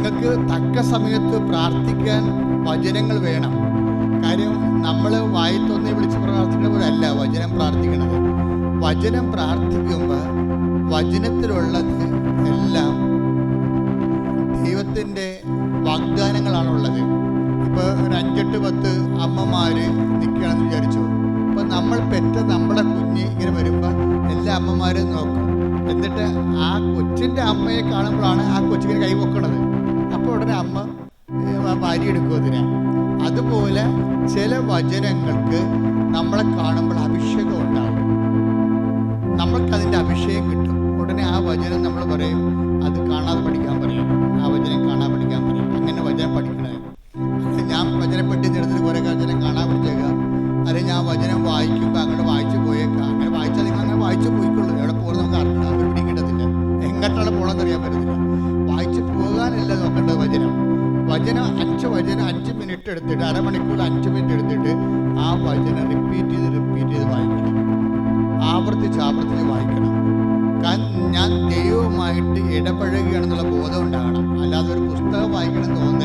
നിങ്ങൾക്ക് തക്ക സമയത്ത് പ്രാർത്ഥിക്കാൻ വചനങ്ങൾ വേണം. കാര്യം നമ്മൾ വായിത്തൊന്നെ വിളിച്ച് പ്രാർത്ഥിക്കുന്ന പോലെ അല്ല വചനം പ്രാർത്ഥിക്കുന്നത്. വചനം പ്രാർത്ഥിക്കുമ്പോൾ വചനത്തിലുള്ളത് എല്ലാം ദൈവത്തിൻ്റെ വാഗ്ദാനങ്ങളാണുള്ളത്. ഇപ്പോൾ ഒരു 5-8-10 അമ്മമാർ നിൽക്കുകയാണെന്ന് വിചാരിച്ചു. അപ്പോൾ നമ്മൾ പെറ്റ നമ്മുടെ കുഞ്ഞ് ഇങ്ങനെ വരുമ്പോൾ എല്ലാ അമ്മമാരും നോക്കും. എന്നിട്ട് ആ കൊച്ചിൻ്റെ അമ്മയെ കാണുമ്പോഴാണ് ആ കൊച്ചിങ്ങനെ കൈ പൊക്കണത്. അപ്പോൾ ഉടനെ അമ്മ ഭാര്യ എടുക്കും അതിനെ. അതുപോലെ ചില വചനങ്ങൾക്ക് നമ്മളെ കാണുമ്പോൾ അഭിഷേകം ഉണ്ടാവും. നമ്മൾക്കതിൻ്റെ അഭിഷേകം കിട്ടും. ഉടനെ ആ വചനം നമ്മൾ പറയും അത് കാണാതെ പഠിക്കാൻ പറയും, ആ വചനം കാണാൻ പഠിക്കാൻ പറയും. അങ്ങനെ വചനം പഠിക്കണത്. ഞാൻ വചനപ്പെട്ടി എടുത്തിട്ട് കുറേ വചനം കാണാൻ പഠിച്ചേക്കാം. അല്ലെങ്കിൽ ഞാൻ വചനം വായിക്കുമ്പോൾ അങ്ങനെ വായിച്ചു പോയേക്കാം. അങ്ങനെ വായിച്ചാൽ നിങ്ങൾ അങ്ങനെ വായിച്ചു പോയിക്കൊള്ളൂ. എവിടെ പോകുന്നത് നമുക്ക് അറിയണം, അവർ പിടിക്കേണ്ടതില്ല. എങ്ങോട്ടാണ് പോകണമെന്ന് അറിയാൻ പറ്റത്തില്ല. വായിച്ച് പോകാനല്ല നോക്കേണ്ടത്. വചനം 5 മിനിറ്റ് എടുത്തിട്ട്, അരമണിക്കൂർ 5 മിനിറ്റ് എടുത്തിട്ട് ആ വചനം റിപ്പീറ്റ് ചെയ്ത് വായിക്കണം. ആവർത്തിച്ച് വായിക്കണം. കാരണം ഞാൻ ദൈവവുമായിട്ട് ഇടപഴകുകയാണെന്നുള്ള ബോധം ഉണ്ടാകണം. അല്ലാതെ ഒരു പുസ്തകം വായിക്കണം തോന്നുന്നു